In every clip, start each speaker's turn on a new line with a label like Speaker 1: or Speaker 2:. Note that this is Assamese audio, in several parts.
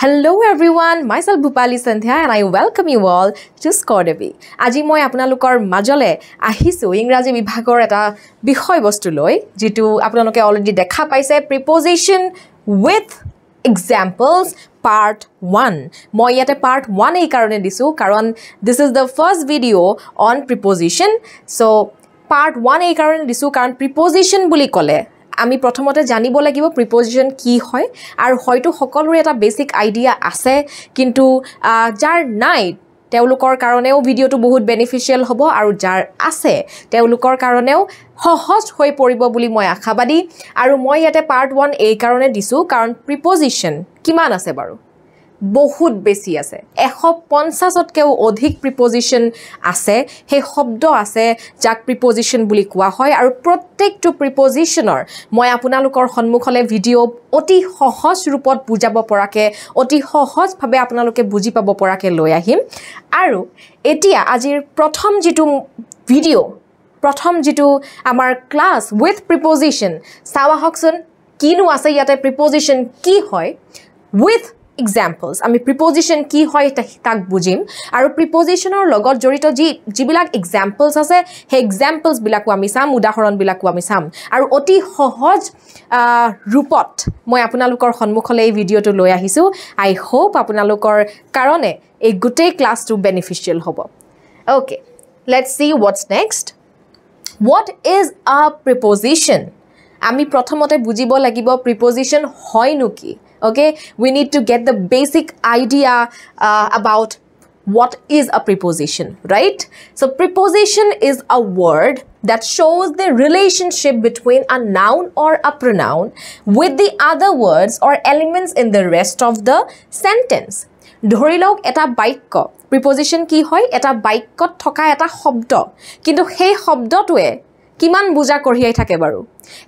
Speaker 1: Hello everyone, myself Bhupali and I welcome you all to Scordemy. আজি মই আপোনালোকৰ মাজলে আহিছো ইংৰাজী বিভাগৰ এটা বিষয় বস্তু লৈ যেটো আপোনালোকে অলৰেডি দেখা পাইছে preposition with examples part 1. মই ইয়াতে part 1 এই কাৰণে দিছো কাৰণ this is the first video on preposition. So part 1 এই কাৰণে দিছো কাৰণ preposition বুলি ক'লে আমি প্ৰথমতে জানিব লাগিব preposition কি হয় আৰু হয়তো সকলোৰে এটা বেসিক আইডিয়া আছে কিন্তু যাৰ নাই তেওঁলোকৰ কাৰণেও ভিডিওটো বহুত বেনিফিশিয়াল হ'ব আৰু যাৰ আছে তেওঁলোকৰ কাৰণেও সহজ হৈ পৰিব বুলি মই আশাবাদী আৰু মই ইয়াতে পাৰ্ট 1 এই কাৰণে দিছো কাৰণ preposition কিমান আছে বাৰু বহুত বেছি আছে 150তকেও অধিক preposition আছে হে শব্দ আছে যাক preposition বুলি কোৱা হয় আৰু প্ৰত্যেকটো prepositionৰ মই আপোনালোকৰ সন্মুখলে ভিডিও অতি সহজ ৰূপত বুজাব পৰাকে অতি সহজ ভাবে আপোনালোকে বুজি পাব পৰাকে লৈ আহিম আৰু এতিয়া আজিৰ প্ৰথম যেটো ভিডিও প্ৰথম যেটো আমাৰ ক্লাস with preposition চাৱা হকসন কিনো আছে ইয়াতে preposition কি হয় with examples আমি preposition কি হয় তাক বুজিম আৰু prepositionৰ লগত জড়িত যিবিলাক examples আছে হে examples বিলাকো আমি চাম উদাহৰণ বিলাকো আমি চাম আৰু অতি সহজ ৰূপত মই আপোনালোকৰ সন্মুখলৈ এই ভিডিওটো লৈ আহিছো আই হোপ আপোনালোকৰ কাৰণে এই গুটেই ক্লাসটো বেনিফিশিয়াল হ'ব okay let's see what's next what is a preposition আমি প্ৰথমতে বুজিব লাগিব preposition হয় নুকি Okay, we need to get the basic idea about what is a preposition, right? So preposition is a word that shows the relationship between a noun or a pronoun with the other words or elements in the rest of the sentence. ধৰিলওক এটা বাক্য preposition কি হয় এটা বাক্যত থকা এটা শব্দ কিন্তু সেই শব্দটোৱে কিমান বুজা কঢ়িয়াই থাকে বাৰু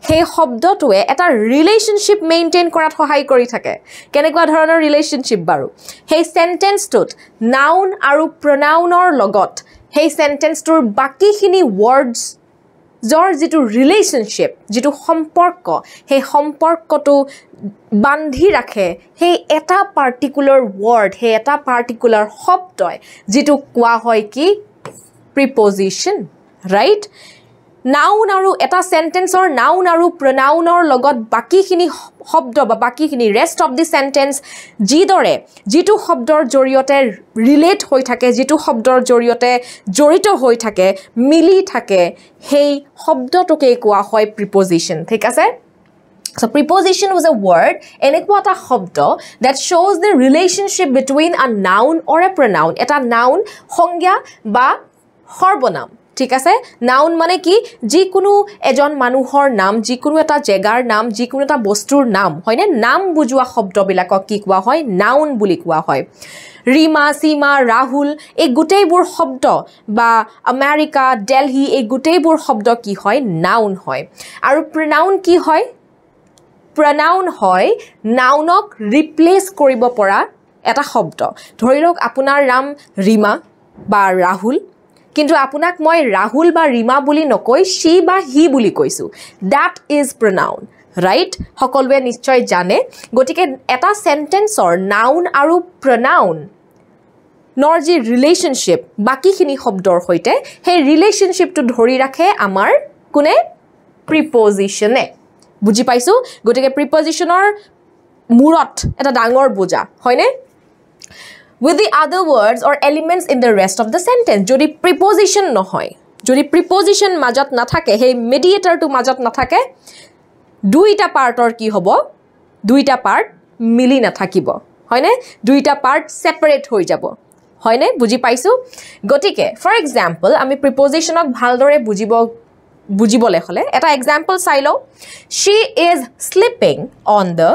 Speaker 1: হে শব্দটোৱে এটা ৰিলেশনশিপ মেইনটেইন কৰাত সহায় কৰি থাকে কেনেকুৱা ধৰণৰ ৰিলেশনশিপ বাৰু হে সেন্টেন্সটোত নাউন আৰু প্ৰনাউনৰ লগত হে সেন্টেন্সটোৰ বাকিখিনি ওয়াৰ্ডছ জৰ যেটো ৰিলেশনশিপ যেটো সম্পৰ্ক হে সম্পৰ্কটো বান্ধি ৰাখে হে এটা পাৰ্টিকুলাৰ ওয়াৰ্ড হে এটা পাৰ্টিকুলাৰ শব্দই যেটো কোৱা হয় কি preposition right Noun aru eta sentence or noun aru pronoun or logot bakikhini শব্দ বা বাকিখিনি rest of the sentence জিদৰে যেটো শব্দৰ জৰিয়তে ৰিলেট হৈ থাকে যেটো শব্দৰ জৰিয়তে জড়িত হৈ থাকে মিলি থাকে সেই শব্দটোকে কোৱা হয় preposition ঠিক আছে So preposition was a word এনেকুৱা এটা শব্দ that shows the relationship between a noun or a pronoun এটা noun সংজ্ঞা বা সৰ্বনাম ঠিক আছে নাউন মানে কি যিকোনো এজন মানুহৰ নাম যিকোনো এটা জেগাৰ নাম যিকোনো এটা বস্তুৰ নাম হয়নে নাম বুজোৱা শব্দবিলাকক কি কোৱা হয় নাউন বুলি কোৱা হয় ৰিমা সীমা ৰাহুল এই গুটেইবোৰ শব্দ বা আমেৰিকা দিল্লী এই গুটেইবোৰ শব্দ কি হয় নাউন হয় আৰু প্ৰনাউন কি হয় প্ৰনাউন হয় নাউনক ৰিপ্লেস কৰিব পৰা এটা শব্দ ধৰিলওক আপোনাৰ নাম ৰিমা বা ৰাহুল কিন্তু আপোনাক মই ৰাহুল বা ৰিমা বুলি নকৈ she বা he বুলি কৈছো that is pronoun right সকলোৱে নিশ্চয় জানে গতিকে এটা সেন্টেন্সৰ নাউন আৰু pronoun নৰ যি ৰিলেশনশিপ বাকিখিনি শব্দৰ হৈতে হে ৰিলেশনশিপটো ধৰি ৰাখে আমাৰ কোনে prepositionে বুজি পাইছো গতিকে prepositionৰ মূৰত এটা ডাঙৰ বুজা হয়নে with the other words or elements in the rest of the sentence jodi preposition nohoy jodi preposition majat na thake hey mediator to majat na thake duita part or ki hobo duita part mili na thakibo hoyne duita part separate hoi jabo hoyne buji paisu gotike for example ami preposition ok bhaldore bujibole hole eta example sailo she is sleeping on the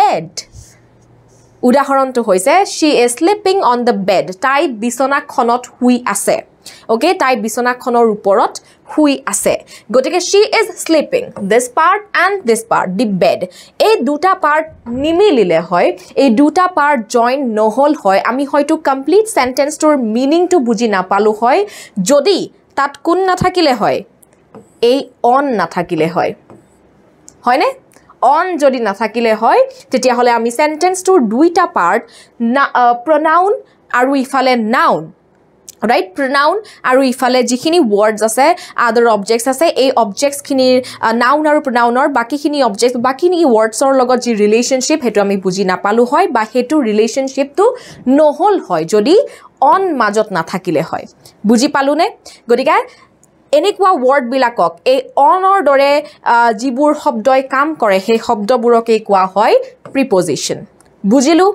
Speaker 1: bed উদাহৰণটো হৈছে she is sleeping on the bed তাই বিছনাখনত শুই আছে ওকে তাই বিছনাখনৰ ওপৰত শুই আছে গতিকে she is sleeping this part and this part the bed এই দুটা পাৰ্ট নিমিলিলে হয় এই দুটা পাৰ্ট জয়েন নহল হয় আমি হয়তো কমপ্লিট সেন্টেন্সটোৰ মিনিংটো বুজি নাপালো হয় যদি তাত কোন নাথাকিলে হয় এই অন নাথাকিলে হয় হয়নে on যদি নাথাকিলে হয় তেতিয়া হলে আমি সেন্টেন্স টোৰ দুইটা পাৰ্ট pronoun আৰু ইফালে noun right pronoun আৰু ইফালে যিখিনি words আছে other objects আছে এই objects খিনিৰ noun আৰু pronounৰ বাকিখিনি objects বাকিনি wordsৰ লগত যি relationship হেতু আমি বুজি নাপালো হয় বা হেতু relationship টো নহল হয় যদি on মাজত নাথাকিলে হয় বুজি পালুনে গতিকে এনেকুৱা word বিলাকক এই onৰ দৰে যিবোৰ শব্দই কাম কৰে সেই শব্দবোৰকে কোৱা হয় preposition বুজিলু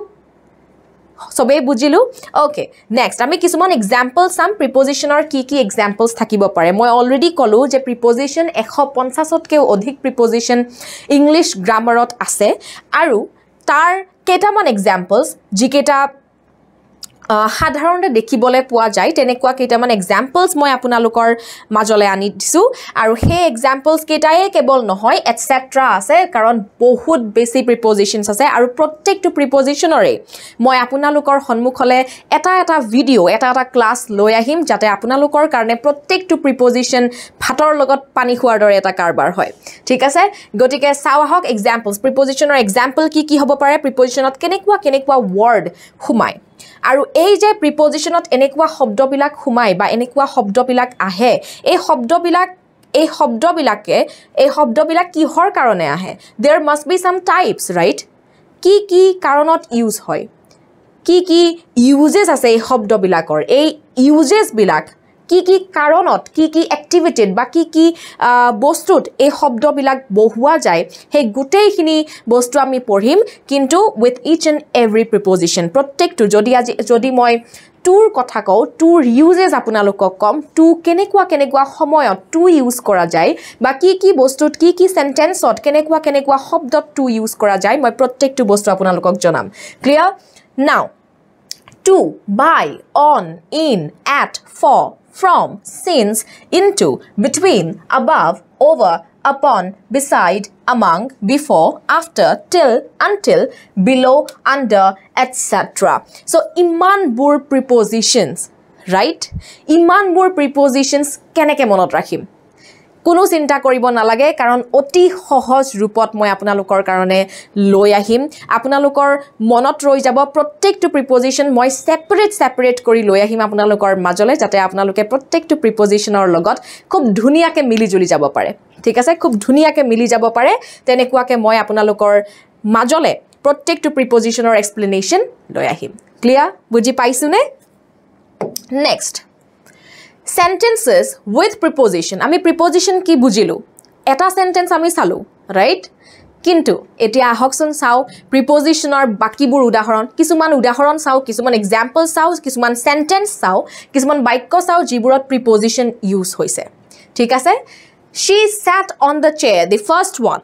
Speaker 1: সবে বুজিলু ওকে নেক্সট আমি কিছুমান এক্সাম্পল সাম প্ৰিপজিশনৰ কি এক্সাম্পলস থাকিব পাৰে মই অলৰেডি কলো যে প্ৰিপজিশন 150 তকৈ অধিক প্ৰিপজিশন ইংলিশ গ্ৰামাৰত আছে আৰু তাৰ কেইটামান এক্সাম্পলস যিকেটা সাধাৰণতে দেখিবলৈ পোৱা যায় তেনেকুৱা কেইটামান এক্সাম্পলস মই আপোনালোকৰ মাজলৈ আনি দিছো আৰু সেই এক্সাম্পলস কেইটাই কেৱল নহয় এটসেট্ৰা আছে কাৰণ বহুত বেছি প্ৰিপজিশনছ আছে আৰু প্ৰত্যেকটো প্ৰিপজিশনৰে মই আপোনালোকৰ সন্মুখলে এটা ভিডিও এটা ক্লাস লৈ আহিম যাতে আপোনালোকৰ কাৰণে প্ৰত্যেকটো প্ৰিপজিশন ভাতৰ লগত পানী খোৱাৰ দৰে এটা কাৰবাৰ হয় ঠিক আছে গতিকে চাও আহক এক্সাম্পলস প্ৰিপজিশনৰ এক্সাম্পল কি হ'ব পাৰে প্ৰিপজিশনত কেনেকুৱা ৱৰ্ড খুমাই আৰু এই যে প্ৰিপজিশনত এনেকুৱা শব্দবিলাক খুমাই বা এনেকুৱা শব্দবিলাক আহে এই শব্দবিলাক কিহৰ কাৰণে আহে there must be some types right কি কাৰণত ইউজ হয় কি ইউজেস আছে এই শব্দবিলাকৰ এই ইউজেস বিলাক কি কাৰণত কি এক্টিভিটিত বা কি বস্তুত এই শব্দবিলাক বহুৱা যায় হে গুটেইখিনি বস্তু আমি পঢ়িম কিন্তু with each and every preposition প্ৰত্যেকটো যদি মই টুৰ কথা কও টুৰ ইউজেস আপোনালোকক কম টু কেনেকুৱা সময়ত টু ইউজ কৰা যায় বা কি বস্তুত কি সেন্টেন্সত কেনেকুৱা শব্দত টু ইউজ কৰা যায় মই প্ৰত্যেকটো বস্তু আপোনালোকক জনাম ক্লিয়াৰ নাও to by on in at for from since into between above over upon beside among before after till until below under etc so iman bur prepositions right iman bur prepositions keneke monot rakhim কোনো চিন্তা কৰিব নালাগে কাৰণ অতি সহজ ৰূপত মই আপোনালোকৰ কাৰণে লৈ আহিম আপোনালোকৰ মনত ৰৈ যাব প্ৰত্যেকটো প্ৰিপজিশন মই সেপাৰেট কৰি লৈ আহিম আপোনালোকৰ মাজলৈ যাতে আপোনালোকে প্ৰত্যেকটো প্ৰিপজিশনৰ লগত খুব ধুনিয়াকে মিলি জুলি যাব পাৰে ঠিক আছে খুব ধুনিয়াকে মিলি যাব পাৰে তেনেকুৱাকে মই আপোনালোকৰ মাজলৈ প্ৰত্যেকটো প্ৰিপজিশনৰ এক্সপ্লেনেশন লৈ আহিম ক্লিয়াৰ বুজি পাইছুনে নেক্সট sentences with preposition আমি preposition কি বুজিলো এটা sentence আমি চালো right কিন্তু এতিয়া আহকচোন চাও prepositioner বাকিবোৰ উদাহৰণ কিছুমান উদাহৰণ চাও কিছুমান example চাও কিছুমান sentence চাও কিছুমান বাক্য চাও যিবোৰত preposition use হৈছে ঠিক আছে she sat on the chair the first one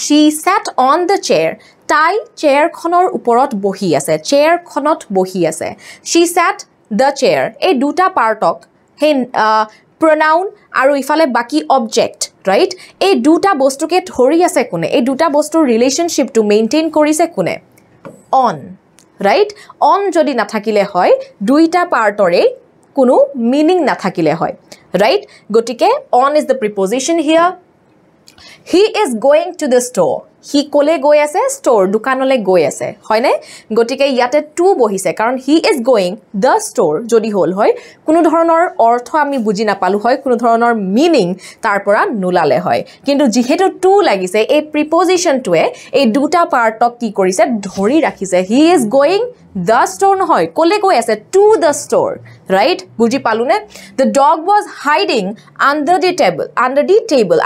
Speaker 1: she sat on the chair তাই chair খনৰ ওপৰত বহি আছে chair খনত বহি আছে she sat the chair এই দুটা পাৰ্টক হে pronoun আৰু ইফালে বাকি object right এই দুটা বস্তুকে ধৰি আছে কোনে এই দুটা বস্তুৰ ৰিলেশনশিপ টু মেইনটেইন কৰিছে কোনে on right on যদি নাথাকিলে হয় দুইটা পাৰ্টৰে কোনো মিনিং নাথাকিলে হয় right গটিকে on is the preposition here he is going to the store he kole goi ase store dukanole goi ase hoy ne gotike yate to bohise karon he is going the store jodi hol hoy kuno dhoronor ortho ami buji na palu hoy kuno dhoronor meaning tar pora nulale hoy kintu jihetu to lagise ei preposition to ei duta part ok ki korise dhori rakhise he is going the store no hoy kole goi ase to the store right buji palu ne the dog was hiding under the table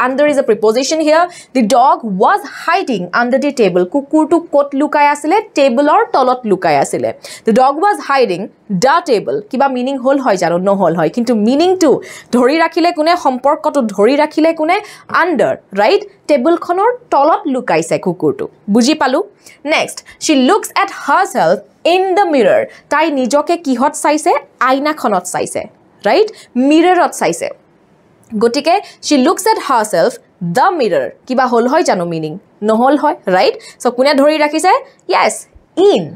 Speaker 1: under is a preposition here the dog was hiding under the table kukur tu kot lukai asile table or tolot lukai asile the dog was hiding the table kiba meaning hol hoy jano no hol hoy kintu meaning to dhori rakhile kune সম্পর্ক to dhori rakhile kune under right table khonor tolot lukaise kukur tu buji palu next she looks at herself in the mirror tai nijoke kihot saise aina khonot saise right mirrorot saise gotike she looks at herself the mirror kiba hol hoy jano meaning no hol hoy right so kune dhori rakhise yes in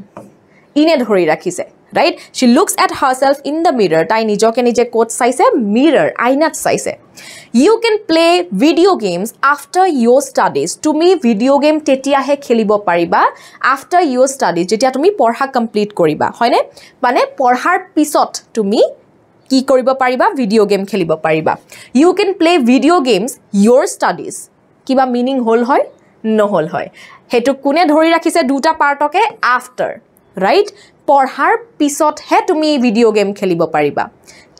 Speaker 1: e dhori rakhise right? She looks at herself in the mirror. Tai nijoke nije kot saise mirror, ainat saise. You can play video games after your studies. Tumi video game tetia he khelibo pariba after your studies. Jetia tumi porha complete koriba. Hoine? Mane porhar pisot tumi ki koribo pariba video game khelibo pariba. You can play video games your studies. Kiba meaning hol hoy? No hol hoy. Hetu kune dhori rakhise duta partoke after. Right? Porhar pisot he tumi video game khelibo pariba.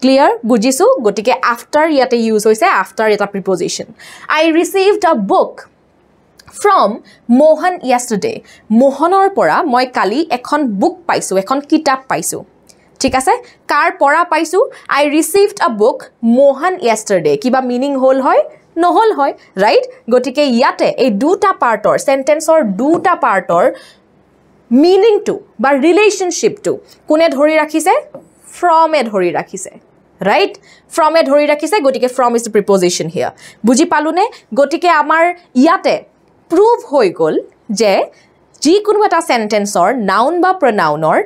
Speaker 1: Clear? Bujisu? Gotike after yate use hoise after yata preposition. I received a book from Mohan yesterday. Mohanor pora moi kali ekhon book paisu, ekhon kitab paisu. ঠিক আছে কাৰ পঢ়া পাইছো I received a book Mohan yesterday কিবা মিনিং হল হয় নহল হয় ৰাইট গটিকে ইয়াতে এই দুটা পাৰ্টৰ সেন্টেন্সৰ দুটা পাৰ্টৰ মিনিং টু বা ৰিলেশনশিপ টু কোনে ধৰি ৰাখিছে from এ ধৰি ৰাখিছে right from এ ধৰি ৰাখিছে গটিকে from is the preposition here বুজি পালুনে গটিকে আমাৰ ইয়াতে prove হৈ গল যে যি কোনো এটা সেন্টেন্সৰ নাউন বা প্ৰনাউনৰ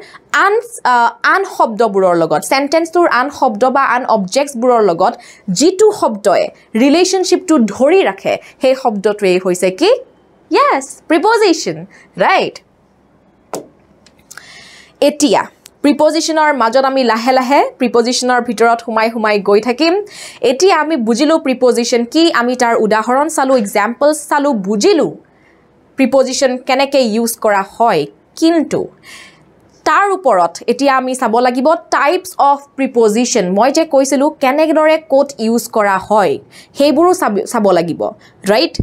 Speaker 1: আন শব্দবোৰৰ লগত সেন্টেন্সটোৰ আন শব্দ বা আন অবজেক্টছবোৰৰ লগত যিটো শব্দয়ে ৰিলেশনশিপটো ধৰি ৰাখে সেই শব্দটোৱে হৈছে কি yes preposition right এতিয়া prepositionৰ মাজত আমি লাহে লাহে prepositionৰ ভিতৰত হুমাই গৈ থাকিম এতিয়া আমি বুজিলো preposition কি আমি তাৰ উদাহৰণ চালো एग्जांपल्स চালো বুজিলো preposition কেনেকে ইউজ কৰা হয় কিন্তু তাৰ ওপৰত এতিয়া আমি চাব লাগিব টাইপস অফ preposition মই যে কৈছিলো কেনেদৰে কোট ইউজ কৰা হয় হেইবোৰো চাব লাগিব ৰাইট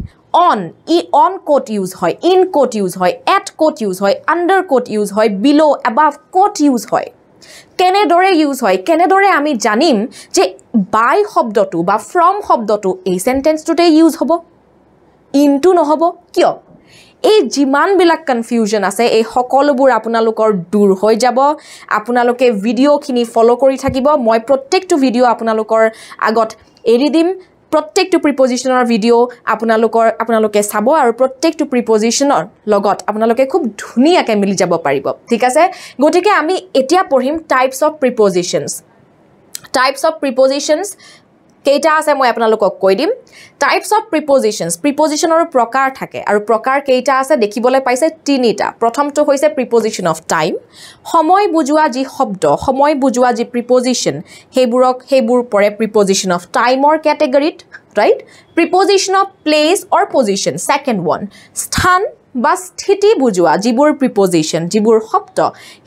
Speaker 1: on কোট ইউজ হয় in কোট ইউজ হয় at কোট ইউজ হয় under কোট ইউজ হয় below above কোট ইউজ হয় কেনেদৰে ইউজ হয় কেনেদৰে আমি জানিম যে by শব্দটো বা from শব্দটো এই সেন্টেন্সটোতে ইউজ হ'ব into নহব কিয় এই জিমান বিলাক কনফিউজন আছে এই সকলোবোৰ আপোনালোকৰ দূৰ হৈ যাব আপোনালোকে ভিডিওখিনি ফলো কৰি থাকিব মই প্ৰত্যেকটো ভিডিও আপোনালোকৰ আগত এৰি দিম প্ৰত্যেকটো প্ৰিপজিশনৰ ভিডিও আপোনালোকে চাব আৰু প্ৰত্যেকটো প্ৰিপজিশনৰ লগত আপোনালোকে খুব ধুনিয়াকৈ মিলি যাব পাৰিব ঠিক আছে গতিকে আমি এতিয়া পঢ়িম টাইপস অফ prepositions কেইটা আছে মই আপোনালোকক কৈ দিম টাইপস অফ prepositionৰ প্ৰকাৰ থাকে আৰু প্ৰকাৰ কেইটা আছে দেখিবলৈ পাইছে তিনিটা প্ৰথমটো হৈছে preposition of time সময় বুজোৱা যি শব্দ সময় বুজোৱা যি preposition হেবোৰ পৰে preposition of time or category right preposition of place or position second one স্থান বা স্থিতি বুজোৱা যিবোৰ preposition যিবোৰ শব্দ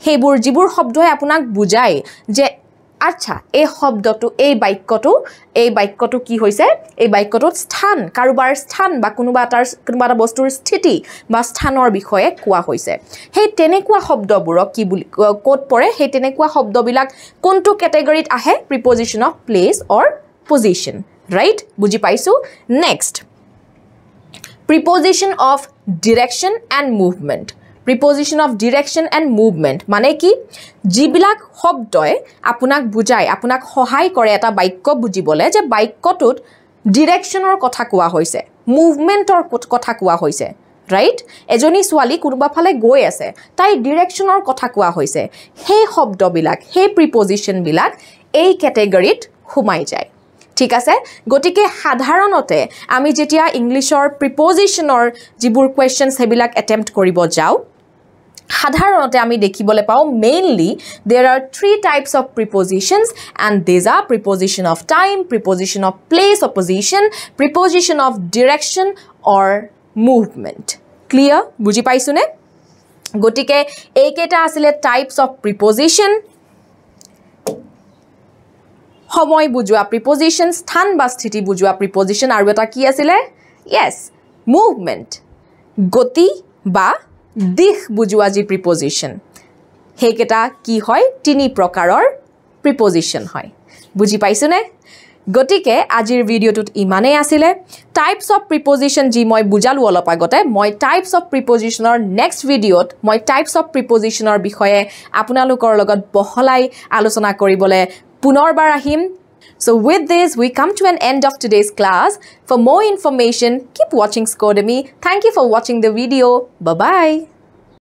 Speaker 1: হেবোৰ যিবোৰ শব্দই আপোনাক বুজায় যে আচ্ছা এই শব্দটো এই বাক্যটো কি হৈছে এই বাক্যটোত স্থান কাৰোবাৰ স্থান বা কোনোবা এটা বস্তুৰ স্থিতি বা স্থানৰ বিষয়ে কোৱা হৈছে সেই তেনেকুৱা শব্দবোৰক কি বুলি কোট পৰে সেই তেনেকুৱা শব্দবিলাক কোনটো ক্যাটেগৰীত আহে preposition of place or position right বুজি পাইছো next preposition of direction and movement preposition of direction and movement মানে কি যিবিলাক শব্দই আপোনাক বুজায় আপোনাক সহায় কৰে এটা বাক্য বুজিবলে যে বাক্যটোত ডিৰেকচনৰ কথা কোৱা হৈছে মুভমেন্টৰ কথা কোৱা হৈছে ৰাইট এজনী ছোৱালী কোনোবা ফালে গৈ আছে তাই ডিৰেকচনৰ কথা কোৱা হৈছে সেই শব্দবিলাক সেই প্ৰিপজিশন বিলাক এই ক্যাটেগৰীত হুমাই যায় ঠিক আছে গটিকে সাধাৰণতে আমি যেতিয়া ইংলিশৰ প্ৰিপজিশনৰ যিবোৰ কোৱেশ্চনছ হেবিলাক অ্যাটেম্প্ট কৰিব যাও সাধাৰণতে আমি দেখিবলৈ পাও mainly there are three types of prepositions and these are preposition of time preposition of place or position preposition of direction or movement clear বুজি পাইছুনে গটিকে এইকেটা আছিল types of preposition সময় বুজোৱা preposition স্থান বা স্থিতি বুজোৱা preposition আৰু এটা কি আছিল yes movement গতি বা দিশ বুজোৱা যি preposition হেকেটা কি হয় তিনি প্ৰকাৰৰ preposition হয় বুজি পাইছুনে গটিকে আজিৰ ভিডিওটোত ইমানে আছিল টাইপস অফ preposition যি মই বুজালো অলপ আগতে মই টাইপস অফ prepositionৰ নেক্সট ভিডিওত মই টাইপস অফ prepositionৰ বিষয়ে আপোনালোকৰ লগত বহলাই আলোচনা কৰিবলে পুনৰবাৰ আহিম So with this, we come to an end of today's class. For more information, keep watching Scordemy. Thank you for watching the video. Bye-bye.